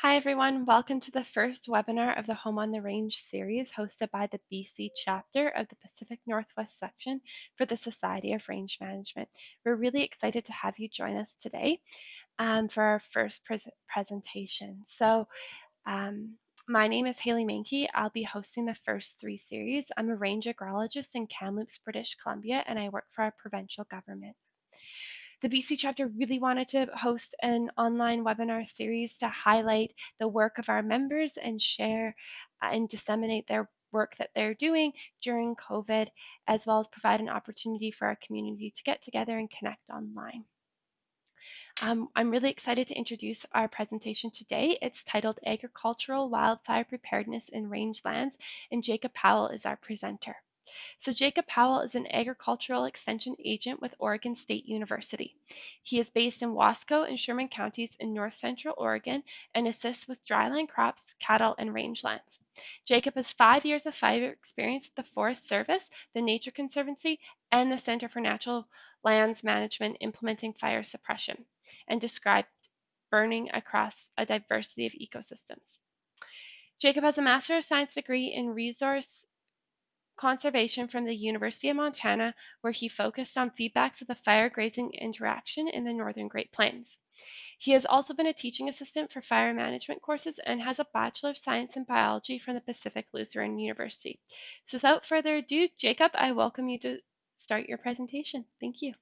Hi everyone, welcome to the first webinar of the Home on the Range series hosted by the BC chapter of the Pacific Northwest section for the Society of Range Management. We're really excited to have you join us today for our first presentation. My name is Haley Mankey. I'll be hosting the first three series. I'm a range agrologist in Kamloops, British Columbia, and I work for our provincial government. The BC chapter really wanted to host an online webinar series to highlight the work of our members and share and disseminate their work that they're doing during COVID, as well as provide an opportunity for our community to get together and connect online. I'm really excited to introduce our presentation today. It's titled Agricultural Wildfire Preparedness in Rangelands, and Jacob Powell is our presenter. So Jacob Powell is an agricultural extension agent with Oregon State University. He is based in Wasco and Sherman counties in north central Oregon and assists with dryland crops, cattle, and rangelands. Jacob has 5 years of fire experience with the Forest Service, the Nature Conservancy, and the Center for Natural Lands Management implementing fire suppression, and described burning across a diversity of ecosystems. Jacob has a Master of Science degree in Resource Conservation from the University of Montana, where he focused on feedbacks of the fire-grazing interaction in the northern Great Plains. He has also been a teaching assistant for fire management courses and has a Bachelor of Science in Biology from the Pacific Lutheran University. So without further ado, Jacob, I welcome you to start your presentation. Thank you.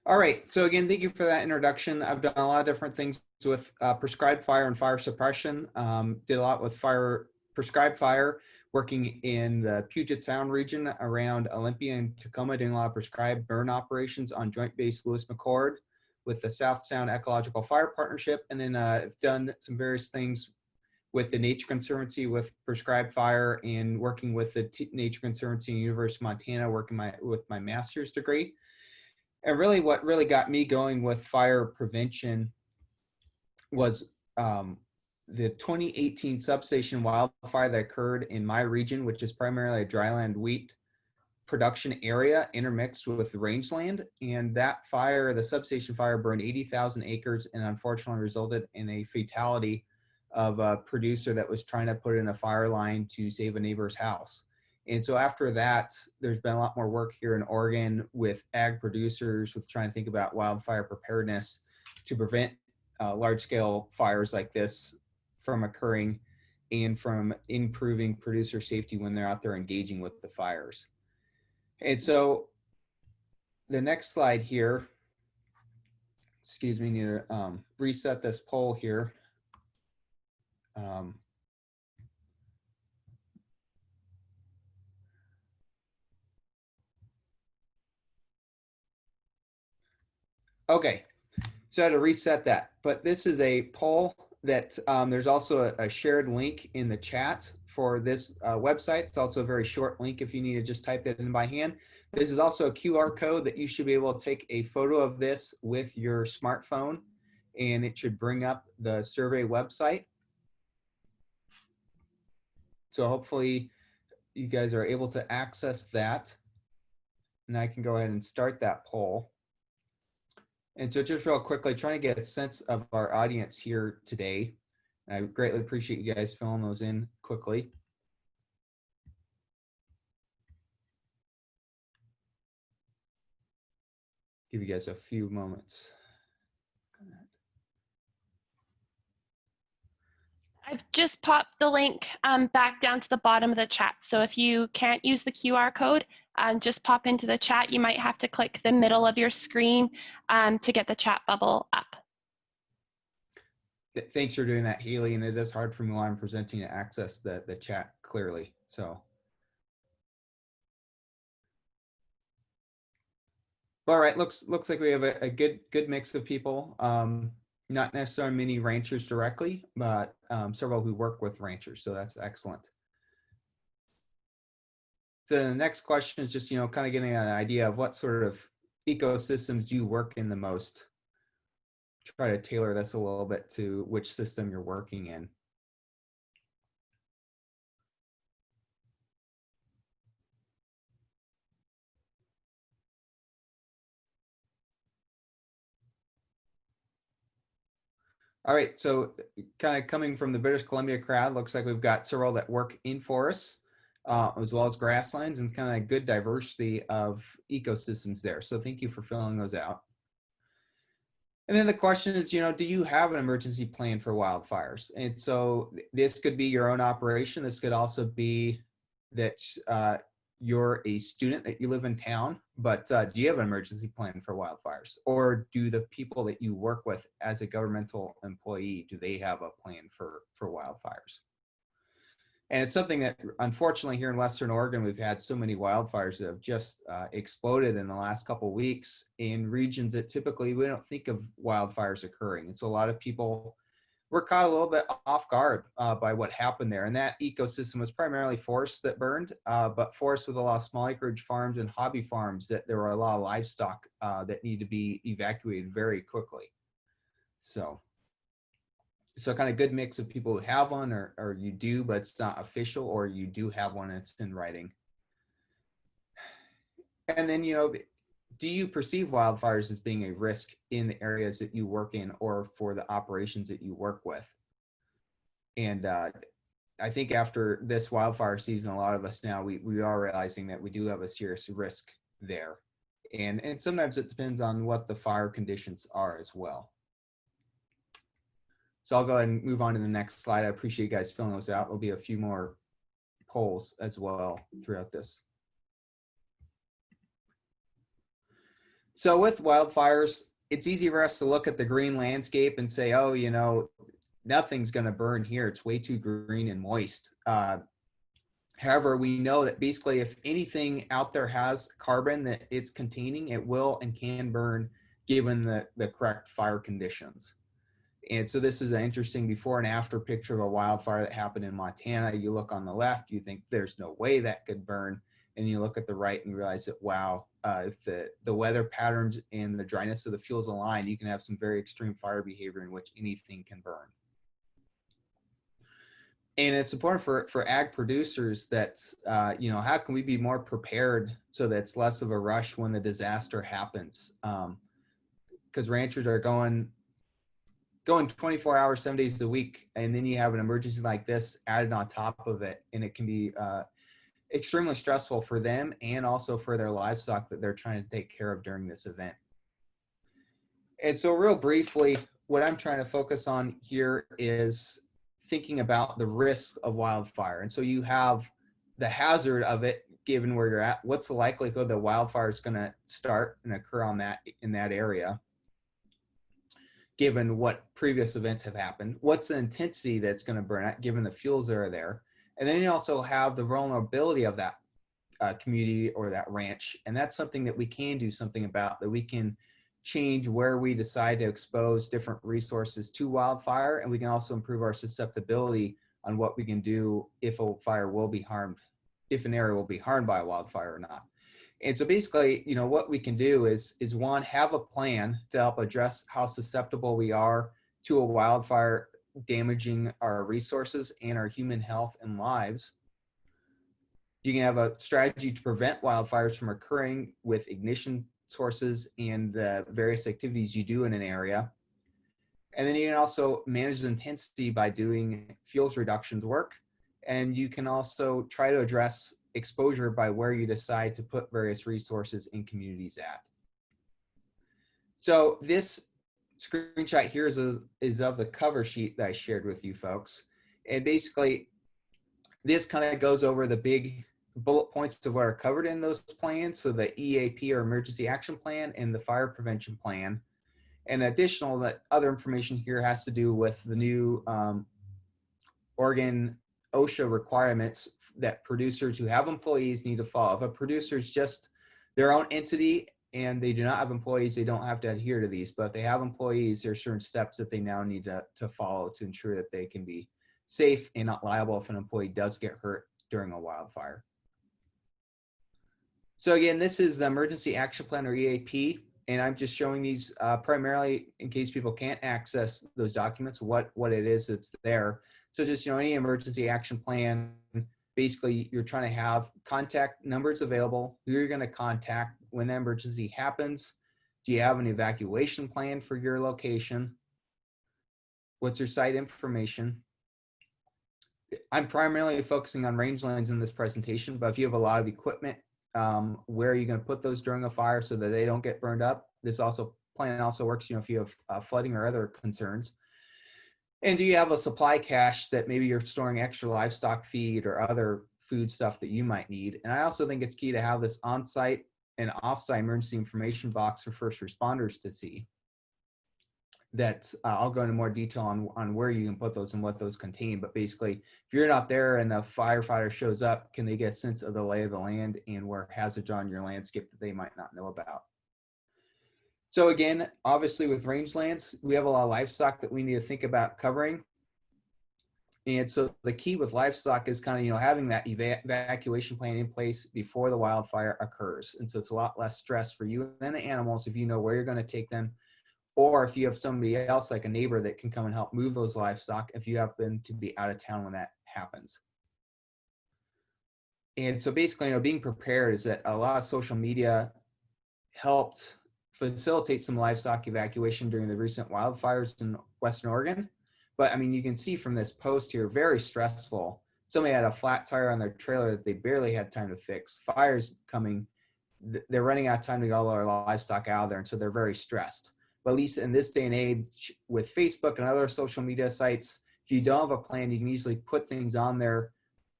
All right, so again, thank you for that introduction. I've done a lot of different things with prescribed fire and fire suppression. Did a lot with prescribed fire, working in the Puget Sound region around Olympia and Tacoma, doing a lot of prescribed burn operations on Joint Base Lewis McChord with the South Sound Ecological Fire Partnership. And then I've done some various things with the Nature Conservancy with prescribed fire and working with the Nature Conservancy in University of Montana, working with my master's degree. And really what really got me going with fire prevention was the 2018 substation wildfire that occurred in my region, which is primarily a dryland wheat production area intermixed with rangeland. And that fire, the substation fire, burned 80,000 acres and unfortunately resulted in a fatality of a producer that was trying to put in a fire line to save a neighbor's house. And so after that, there's been a lot more work here in Oregon with ag producers with trying to think about wildfire preparedness to prevent large-scale fires like this from occurring and from improving producer safety when they're out there engaging with the fires. And so the next slide here, excuse me, need to reset this poll here. Okay, so I had to reset that, but this is a poll that there's also a shared link in the chat for this website. It's also a very short link if you need to just type that in by hand. This is also a QR code that you should be able to take a photo of this with your smartphone, and it should bring up the survey website. So hopefully you guys are able to access that, and I can go ahead and start that poll. And so just real quickly, trying to get a sense of our audience here today. I greatly appreciate you guys filling those in quickly. Give you guys a few moments. I've just popped the link back down to the bottom of the chat. So if you can't use the QR code, just pop into the chat. You might have to click the middle of your screen to get the chat bubble up. Thanks for doing that, Haley. And it is hard for me while I'm presenting to access the chat clearly. So. All right, looks like we have a good mix of people. Not necessarily many ranchers directly, but several who work with ranchers, so that's excellent. The next question is just, kind of getting an idea of what sort of ecosystems do you work in the most. Try to tailor this a little bit to which system you're working in. All right, so kind of coming from the British Columbia crowd, looks like we've got several that work in forests, as well as grasslands, and kind of good diversity of ecosystems there. So thank you for filling those out. And then the question is, do you have an emergency plan for wildfires? And so this could be your own operation. This could also be that you're a student, that you live in town, but do you have an emergency plan for wildfires? Or do the people that you work with as a governmental employee, do they have a plan for wildfires? And it's something that, unfortunately, here in Western Oregon, we've had so many wildfires that have just exploded in the last couple of weeks in regions that typically we don't think of wildfires occurring. And so a lot of people were caught a little bit off guard by what happened there. And that ecosystem was primarily forests that burned, but forests with a lot of small acreage farms and hobby farms that there were a lot of livestock that need to be evacuated very quickly. So kind of good mix of people who have one, or you do, but it's not official, or you do have one and it's in writing. And then, do you perceive wildfires as being a risk in the areas that you work in or for the operations that you work with? And I think after this wildfire season, a lot of us now, we are realizing that we do have a serious risk there. And sometimes it depends on what the fire conditions are as well. So I'll go ahead and move on to the next slide. I appreciate you guys filling those out. There'll be a few more polls as well throughout this. So with wildfires, it's easy for us to look at the green landscape and say, oh, nothing's going to burn here. It's way too green and moist. However, we know that basically if anything out there has carbon that it's containing, it will and can burn given the correct fire conditions. And so this is an interesting before and after picture of a wildfire that happened in Montana. You look on the left, you think there's no way that could burn. And you look at the right and realize that, wow, if the weather patterns and the dryness of the fuels align, you can have some very extreme fire behavior in which anything can burn. And it's important for ag producers that, how can we be more prepared so that it's less of a rush when the disaster happens? Because ranchers are going 24 hours, 7 days a week, and then you have an emergency like this added on top of it, and it can be extremely stressful for them and also for their livestock that they're trying to take care of during this event. And so real briefly, what I'm trying to focus on here is thinking about the risk of wildfire. And so you have the hazard of it, given where you're at. What's the likelihood that wildfire is going to start and occur in that area, given what previous events have happened? What's the intensity that's going to burn out, given the fuels that are there? And then you also have the vulnerability of that community or that ranch. And that's something that we can do something about, that we can change where we decide to expose different resources to wildfire. And we can also improve our susceptibility on what we can do if a fire will be harmed, if an area will be harmed by a wildfire or not. And so basically, what we can do is one, have a plan to help address how susceptible we are to a wildfire damaging our resources and our human health and lives. You can have a strategy to prevent wildfires from occurring with ignition sources and the various activities you do in an area. And then you can also manage the intensity by doing fuels reductions work. And you can also try to address exposure by where you decide to put various resources in communities at. So this screenshot here is of the cover sheet that I shared with you folks. And basically, this kind of goes over the big bullet points of what are covered in those plans. So the EAP, or Emergency Action Plan, and the Fire Prevention Plan. And additional, that other information here has to do with the new Oregon OSHA requirements that producers who have employees need to follow. If a producer is just their own entity and they do not have employees, they don't have to adhere to these. But if they have employees, there are certain steps that they now need to follow to ensure that they can be safe and not liable if an employee does get hurt during a wildfire. So again, this is the Emergency Action Plan, or EAP, and I'm just showing these primarily in case people can't access those documents, what it is that's there. So just, any emergency action plan, basically you're trying to have contact numbers available, who you're going to contact when the emergency happens. Do you have an evacuation plan for your location? What's your site information? I'm primarily focusing on rangelands in this presentation, but if you have a lot of equipment, where are you going to put those during a fire so that they don't get burned up? This plan also works, if you have flooding or other concerns. And do you have a supply cache that maybe you're storing extra livestock feed or other food stuff that you might need? And I also think it's key to have this on-site and off-site emergency information box for first responders to see. That I'll go into more detail on where you can put those and what those contain. But basically, if you're not there and a firefighter shows up, can they get a sense of the lay of the land and where hazards are on your landscape that they might not know about? So again, obviously with rangelands, we have a lot of livestock that we need to think about covering. And so the key with livestock is kind of, having that evacuation plan in place before the wildfire occurs. And so it's a lot less stress for you and the animals if you know where you're going to take them, or if you have somebody else like a neighbor that can come and help move those livestock if you happen to be out of town when that happens. And so basically, being prepared is that a lot of social media helped facilitate some livestock evacuation during the recent wildfires in Western Oregon. But I mean, you can see from this post here, very stressful. Somebody had a flat tire on their trailer that they barely had time to fix. Fires coming, they're running out of time to get all our livestock out of there. And so they're very stressed. But at least in this day and age, with Facebook and other social media sites, if you don't have a plan, you can easily put things on there,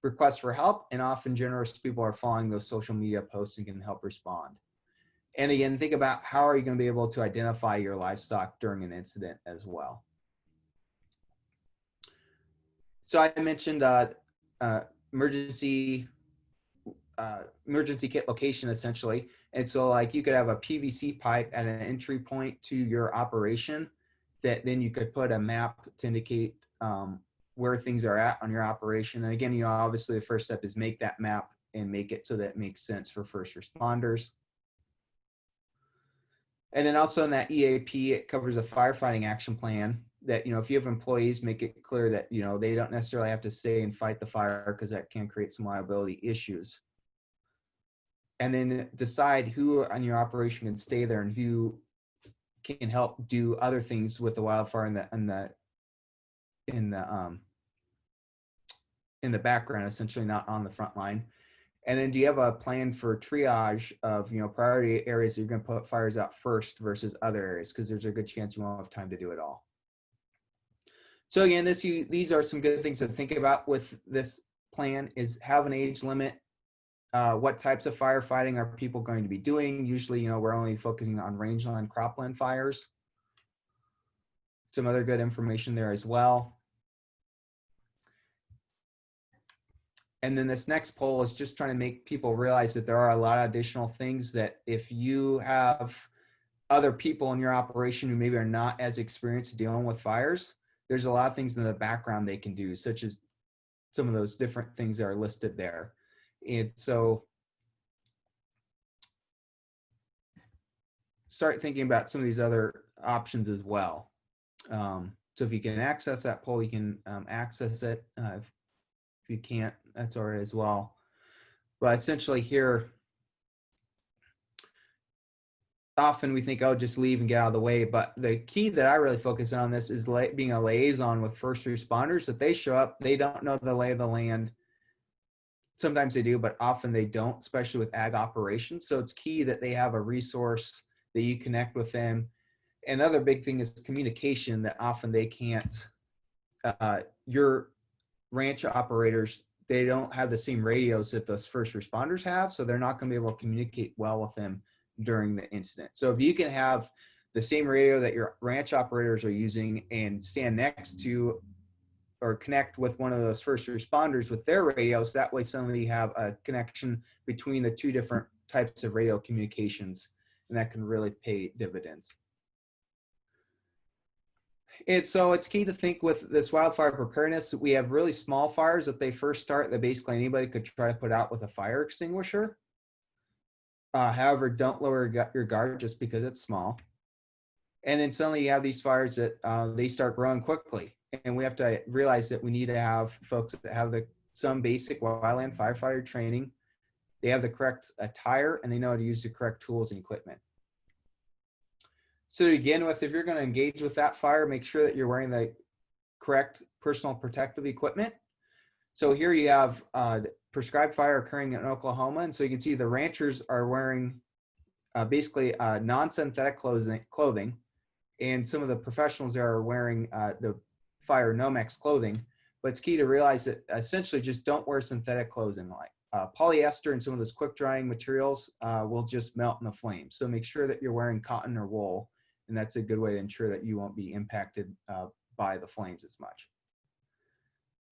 requests for help, and often generous people are following those social media posts and can help respond. And again, think about how are you going to be able to identify your livestock during an incident as well. So I mentioned emergency kit location essentially. And so like you could have a PVC pipe at an entry point to your operation that then you could put a map to indicate where things are at on your operation. And again, obviously the first step is make that map and make it so that it makes sense for first responders. And then also in that EAP, it covers a firefighting action plan that, if you have employees, make it clear that, they don't necessarily have to stay and fight the fire because that can create some liability issues. And then decide who on your operation can stay there and who can help do other things with the wildfire in the background, essentially not on the front line. And then do you have a plan for triage of, priority areas that you're going to put fires out first versus other areas? Because there's a good chance you won't have time to do it all. So again, these are some good things to think about with this plan is have an age limit. What types of firefighting are people going to be doing? Usually, we're only focusing on rangeland, cropland fires. Some other good information there as well. And then this next poll is just trying to make people realize that there are a lot of additional things that if you have other people in your operation who maybe are not as experienced dealing with fires, there's a lot of things in the background they can do, such as some of those different things that are listed there. And so start thinking about some of these other options as well. So if you can access that poll, you can access it. If you can't, that's all right as well. But essentially here, often we think, oh, just leave and get out of the way. But the key that I really focus on this is being a liaison with first responders, that they show up, they don't know the lay of the land. Sometimes they do, but often they don't, especially with ag operations. So it's key that they have a resource that you connect with them. Another big thing is communication, that often they can't. Your ranch operators, they don't have the same radios that those first responders have, so they're not going to be able to communicate well with them during the incident. So if you can have the same radio that your ranch operators are using and stand next to or connect with one of those first responders with their radios, that way suddenly you have a connection between the two different types of radio communications, and that can really pay dividends. So it's key to think with this wildfire preparedness, we have really small fires that they first start that basically anybody could try to put out with a fire extinguisher. However, don't lower your guard just because it's small. And then suddenly you have these fires that they start growing quickly. And we have to realize that we need to have folks that have some basic wildland firefighter training. They have the correct attire and they know how to use the correct tools and equipment. So to begin with, if you're going to engage with that fire, make sure that you're wearing the correct personal protective equipment. So here you have prescribed fire occurring in Oklahoma. And so you can see the ranchers are wearing basically non-synthetic clothing, and some of the professionals are wearing the fire Nomex clothing. But it's key to realize that essentially just don't wear synthetic clothing. Like polyester and some of those quick drying materials will just melt in the flames. So make sure that you're wearing cotton or wool, and that's a good way to ensure that you won't be impacted by the flames as much.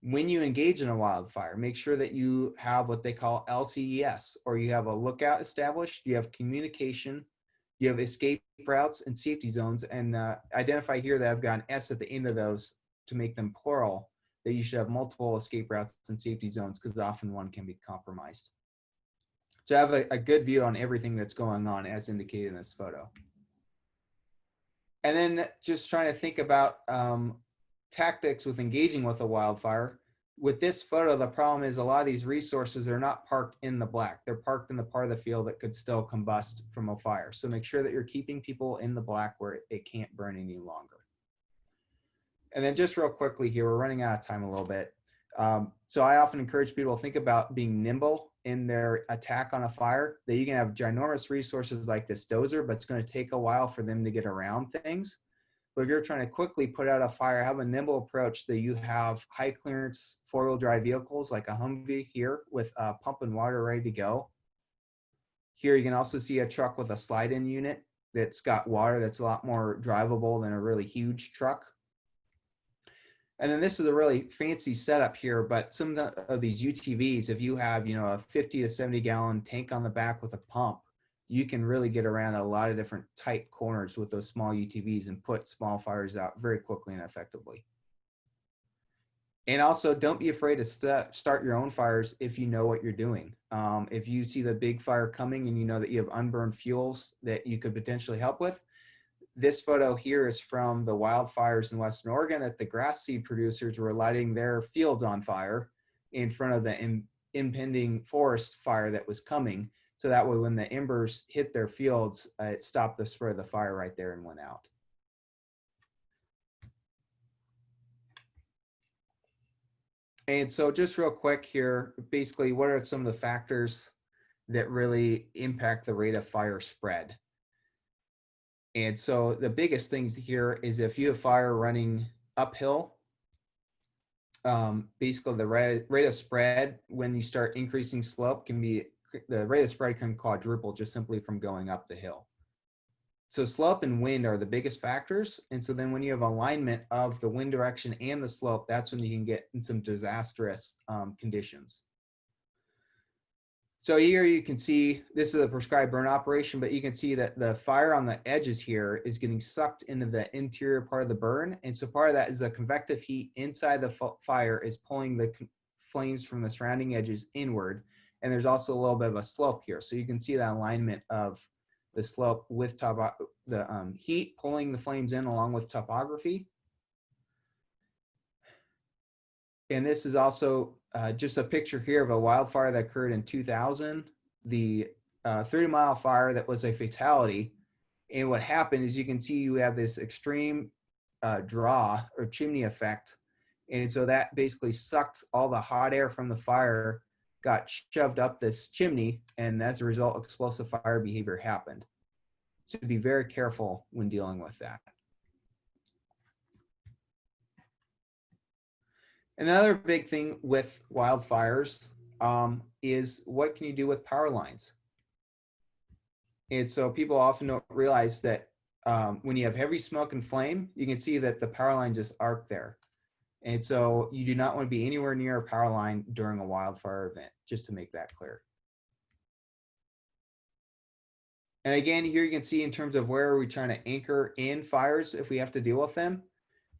When you engage in a wildfire, make sure that you have what they call LCES, or you have a lookout established, you have communication, you have escape routes and safety zones, and identify here that I've got an S at the end of those to make them plural, that you should have multiple escape routes and safety zones because often one can be compromised. So have a good view on everything that's going on as indicated in this photo. And then just trying to think about tactics with engaging with a wildfire. With this photo, the problem is a lot of these resources are not parked in the black. They're parked in the part of the field that could still combust from a fire. So make sure that you're keeping people in the black where it can't burn any longer. And then just real quickly here, we're running out of time a little bit. So I often encourage people to think about being nimble in their attack on a fire. That you can have ginormous resources like this dozer, but it's going to take a while for them to get around things. But if you're trying to quickly put out a fire, have a nimble approach that you have high clearance four-wheel drive vehicles like a Humvee here with pump and water ready to go. Here you can also see a truck with a slide-in unit that's got water that's a lot more drivable than a really huge truck. And then this is a really fancy setup here, but some of these UTVs, if you have, a 50 to 70 gallon tank on the back with a pump, you can really get around a lot of different tight corners with those small UTVs and put small fires out very quickly and effectively. And also, don't be afraid to start your own fires if you know what you're doing. If you see the big fire coming and you know that you have unburned fuels that you could potentially help with, this photo here is from the wildfires in Western Oregon that the grass seed producers were lighting their fields on fire in front of the impending forest fire that was coming. So that way, when the embers hit their fields, it stopped the spread of the fire right there and went out. And so just real quick here, basically, what are some of the factors that really impact the rate of fire spread? And so the biggest things here is if you have fire running uphill, basically the rate of spread when you start increasing slope the rate of spread can quadruple just simply from going up the hill. So slope and wind are the biggest factors. And so then when you have alignment of the wind direction and the slope, that's when you can get in some disastrous conditions. So here you can see, this is a prescribed burn operation, but you can see that the fire on the edges here is getting sucked into the interior part of the burn. And so part of that is the convective heat inside the fire is pulling the flames from the surrounding edges inward. And there's also a little bit of a slope here. So you can see that alignment of the slope with the heat pulling the flames in along with topography. And this is also just a picture here of a wildfire that occurred in 2000, the 30-mile fire that was a fatality. And what happened is you can see you have this extreme draw or chimney effect. And so that basically sucked all the hot air from the fire, got shoved up this chimney, and as a result, explosive fire behavior happened. So be very careful when dealing with that. Another big thing with wildfires is what can you do with power lines? And so people often don't realize that when you have heavy smoke and flame, you can see that the power line just arc there. And so you do not want to be anywhere near a power line during a wildfire event, just to make that clear. And again, here you can see in terms of where are we trying to anchor in fires if we have to deal with them.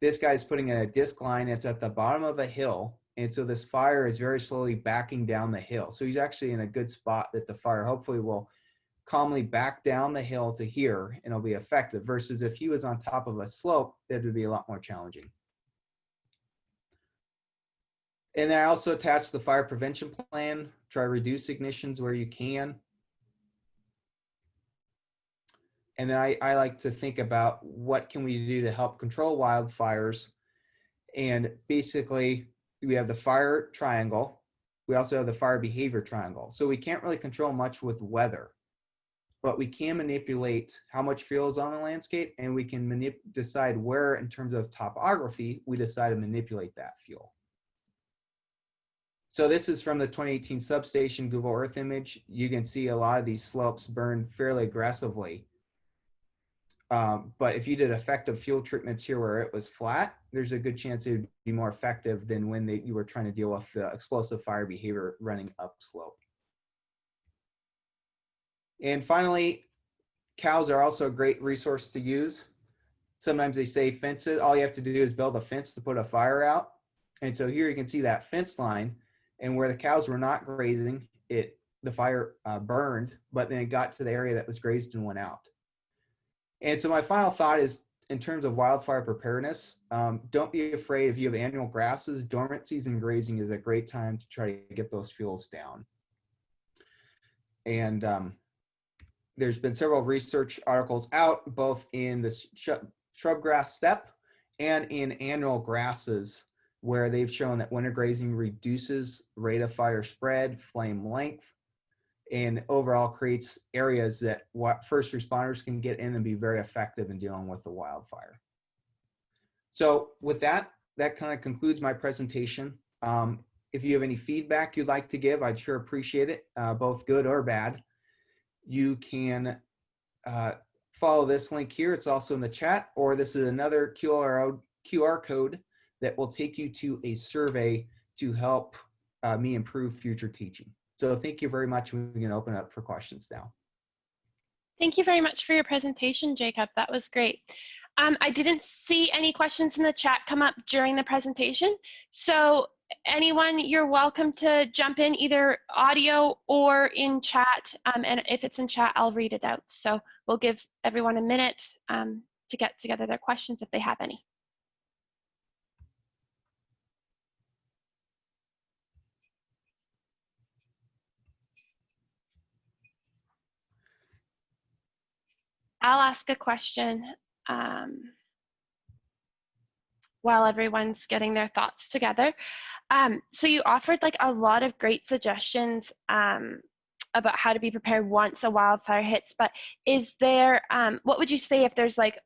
This guy's putting in a disc line. It's at the bottom of a hill. And so this fire is very slowly backing down the hill. So he's actually in a good spot that the fire hopefully will calmly back down the hill to here and it'll be effective, versus if he was on top of a slope, that would be a lot more challenging. And then I also attached the fire prevention plan. Try to reduce ignitions where you can. And then I like to think about what can we do to help control wildfires. And basically, we have the fire triangle. We also have the fire behavior triangle. So we can't really control much with weather, but we can manipulate how much fuel is on the landscape, and we can decide where, in terms of topography, we decide to manipulate that fuel. So this is from the 2018 substation Google Earth image. You can see a lot of these slopes burn fairly aggressively. But if you did effective fuel treatments here where it was flat, there's a good chance it would be more effective than when you were trying to deal with the explosive fire behavior running upslope. And finally, cows are also a great resource to use. Sometimes they say fences, all you have to do is build a fence to put a fire out. And so here you can see that fence line, and where the cows were not grazing, the fire burned, but then it got to the area that was grazed and went out. And so my final thought is, in terms of wildfire preparedness, don't be afraid if you have annual grasses. Dormant season grazing is a great time to try to get those fuels down. And there's been several research articles out, both in the shrubgrass steppe and in annual grasses, where they've shown that winter grazing reduces rate of fire spread, flame length, and overall creates areas that first responders can get in and be very effective in dealing with the wildfire. So with that kind of concludes my presentation. If you have any feedback you'd like to give, I'd sure appreciate it, both good or bad. You can follow this link here. It's also in the chat, or this is another QR code that will take you to a survey to help me improve future teaching. So thank you very much. We can open up for questions now. Thank you very much for your presentation, Jacob. That was great. I didn't see any questions in the chat come up during the presentation. So anyone, you're welcome to jump in either audio or in chat. And if it's in chat, I'll read it out. So we'll give everyone a minute to get together their questions if they have any. I'll ask a question while everyone's getting their thoughts together. So you offered like a lot of great suggestions about how to be prepared once a wildfire hits, but is there, what would you say if there's like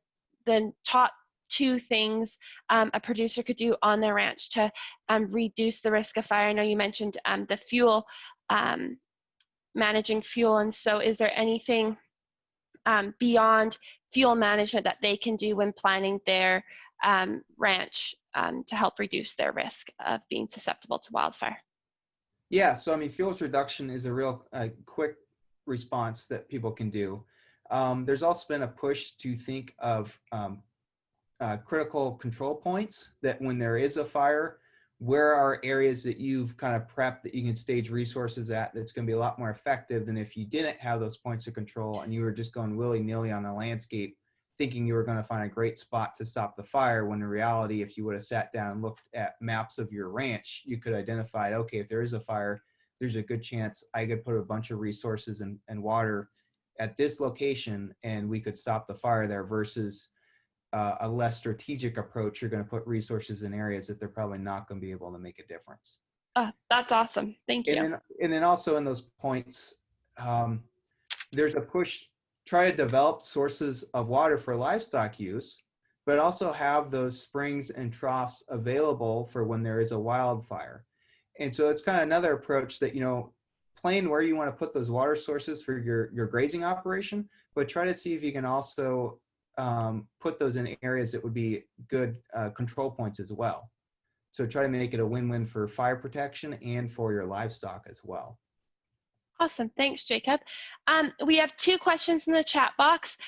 the top 2 things a producer could do on their ranch to reduce the risk of fire? I know you mentioned the fuel, managing fuel, and so is there anything beyond fuel management that they can do when planning their ranch to help reduce their risk of being susceptible to wildfire? Yeah, so I mean, fuels reduction is a real quick response that people can do. There's also been a push to think of critical control points, that when there is a fire, where are areas that you've kind of prepped that you can stage resources at that's going to be a lot more effective than if you didn't have those points of control and you were just going willy-nilly on the landscape thinking you were going to find a great spot to stop the fire, when in reality, if you would have sat down and looked at maps of your ranch, you could identify, okay, if there is a fire, there's a good chance I could put a bunch of resources and water at this location and we could stop the fire there, versus a less strategic approach. You're going to put resources in areas that they're probably not going to be able to make a difference. That's awesome. Thank you. And then also in those points, there's a push, try to develop sources of water for livestock use, but also have those springs and troughs available for when there is a wildfire. And so it's kind of another approach that, you know, plan where you want to put those water sources for your grazing operation, but try to see if you can also put those in areas that would be good control points as well. So try to make it a win-win for fire protection and for your livestock as well. Awesome. Thanks, Jacob. We have 2 questions in the chat box,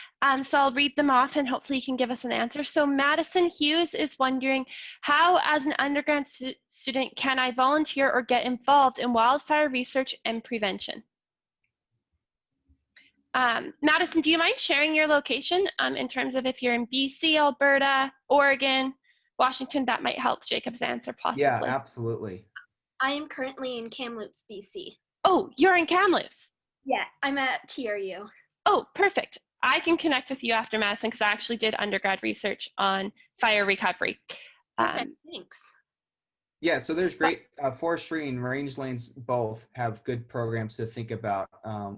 so I'll read them off and hopefully you can give us an answer. So Madison Hughes is wondering, how, as an undergrad student, can I volunteer or get involved in wildfire research and prevention? Madison, do you mind sharing your location in terms of if you're in BC, Alberta, Oregon, Washington? That might help Jacob's answer possibly. Yeah, absolutely. I am currently in Kamloops, BC. Oh, you're in Kamloops. Yeah, I'm at TRU. Oh, perfect. I can connect with you after Madison because I actually did undergrad research on fire recovery. Okay, Um, thanks. Yeah, so there's but great forestry and rangelands both have good programs to think about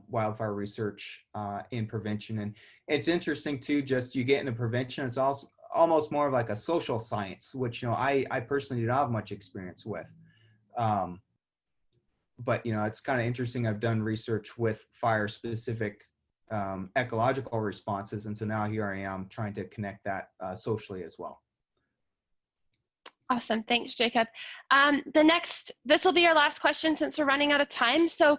wildfire research and prevention. And it's interesting too, just you get into prevention, it's also almost more of like a social science, which, I personally do not have much experience with. Um, but, it's kind of interesting. I've done research with fire specific ecological responses. And so now here I am trying to connect that socially as well. awesome. Thanks, Jacob. This will be our last question since we're running out of time. So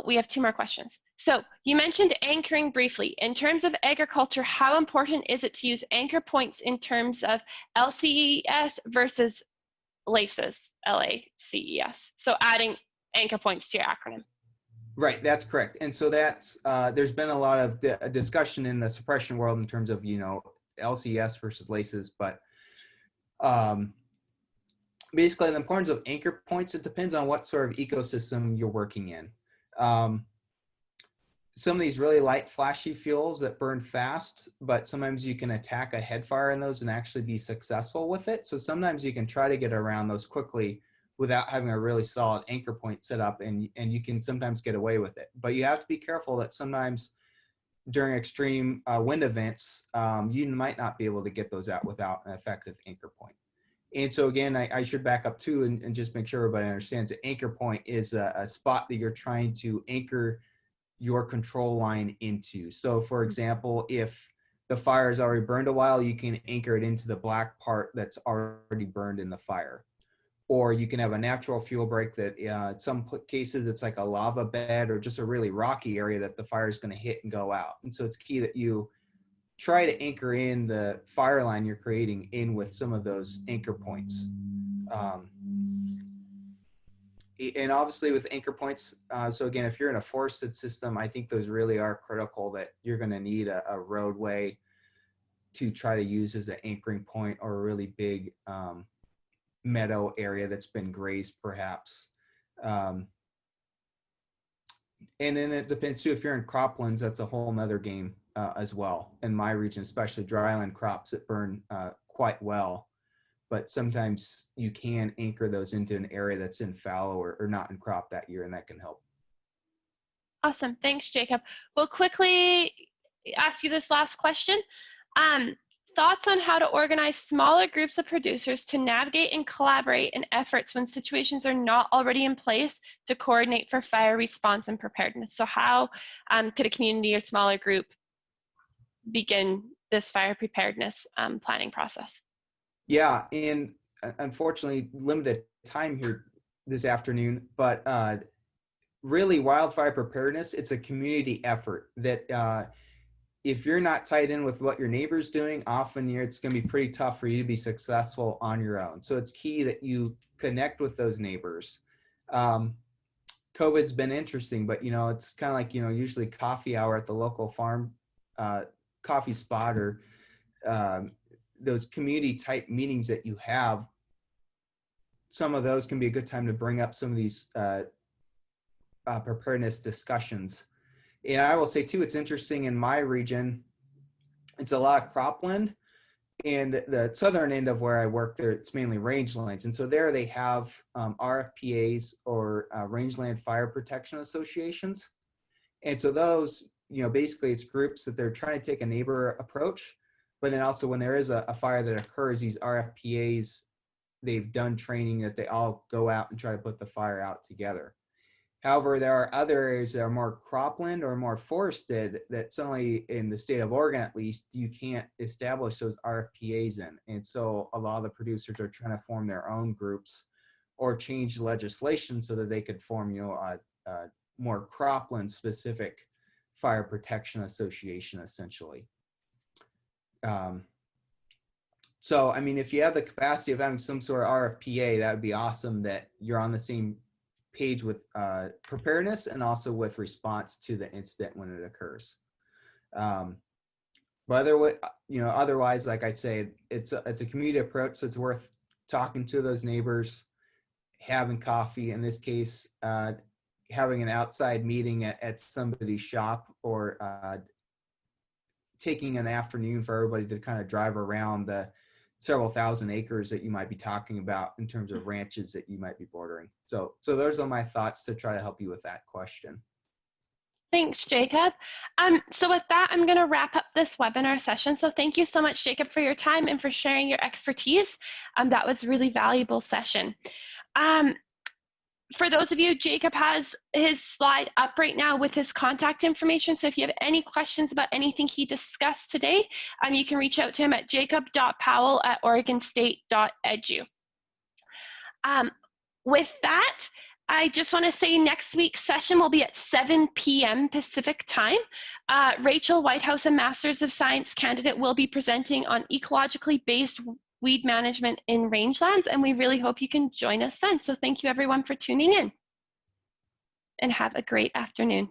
we have two more questions. So you mentioned anchoring briefly. In terms of agriculture, how important is it to use anchor points in terms of LCES versus LACES, LACES? So adding anchor points to your acronym. Right, that's correct. And so that's there's been a lot of discussion in the suppression world in terms of LCS versus LACES, but basically the importance of anchor points, it depends on what sort of ecosystem you're working in. Some of these really light, flashy fuels that burn fast, but sometimes you can attack a head fire in those and actually be successful with it. So sometimes you can try to get around those quickly without having a really solid anchor point set up, and you can sometimes get away with it. But you have to be careful that sometimes during extreme wind events, you might not be able to get those out without an effective anchor point. And so again, I should back up too and just make sure everybody understands that anchor point is a spot that you're trying to anchor your control line into. So for example, if the fire has already burned a while, you can anchor it into the black part that's already burned in the fire. Or you can have a natural fuel break that in some cases it's like a lava bed or just a really rocky area that the fire is going to hit and go out. And so it's key that you try to anchor in the fire line you're creating in with some of those anchor points. And obviously with anchor points, so again, if you're in a forested system, I think those really are critical, that you're going to need a roadway to try to use as an anchoring point, or a really big meadow area that's been grazed perhaps. And then it depends too, if you're in croplands, that's a whole nother game as well. In my region, especially dryland crops that burn quite well, but sometimes you can anchor those into an area that's in fallow or not in crop that year, and that can help. Awesome. Thanks, Jacob. We'll quickly ask you this last question. Thoughts on how to organize smaller groups of producers to navigate and collaborate in efforts when situations are not already in place to coordinate for fire response and preparedness? So how could a community or smaller group begin this fire preparedness planning process? Yeah, and unfortunately limited time here this afternoon, but really wildfire preparedness, it's a community effort that if you're not tied in with what your neighbor's doing, often it's going to be pretty tough for you to be successful on your own. So it's key that you connect with those neighbors. COVID's been interesting, but it's kind of like, usually coffee hour at the local farm coffee spot, or those community type meetings that you have. Some of those can be a good time to bring up some of these preparedness discussions. And I will say too, it's interesting in my region, it's a lot of cropland, and the southern end of where I work there, it's mainly rangelands. And so there they have RFPAs, or rangeland fire protection associations. And so those, basically it's groups that they're trying to take a neighbor approach, but then also when there is a fire that occurs, these RFPAs, they've done training that they all go out and try to put the fire out together. However, there are other areas that are more cropland or more forested that suddenly, in the state of Oregon at least, you can't establish those RFPAs in. And so a lot of the producers are trying to form their own groups or change legislation so that they could form, a more cropland specific fire protection association, essentially. So, I mean, if you have the capacity of having some sort of RFPA, that would be awesome, that you're on the same page with preparedness and also with response to the incident when it occurs. But otherwise, like I'd say, it's a community approach, so it's worth talking to those neighbors, having coffee, in this case, having an outside meeting at somebody's shop, or taking an afternoon for everybody to kind of drive around the several thousand acres that you might be talking about in terms of ranches that you might be bordering. So those are my thoughts to try to help you with that question. Thanks, Jacob. So with that, I'm going to wrap up this webinar session. So thank you so much, Jacob, for your time and for sharing your expertise. That was a really valuable session. For those of you, Jacob has his slide up right now with his contact information. So if you have any questions about anything he discussed today, you can reach out to him at jacob.powell@oregonstate.edu. With that, I just want to say next week's session will be at 7 p.m. Pacific time. Rachel Whitehouse, a Masters of Science candidate, will be presenting on ecologically based weed management in rangelands, and we really hope you can join us then. So thank you everyone for tuning in, and have a great afternoon.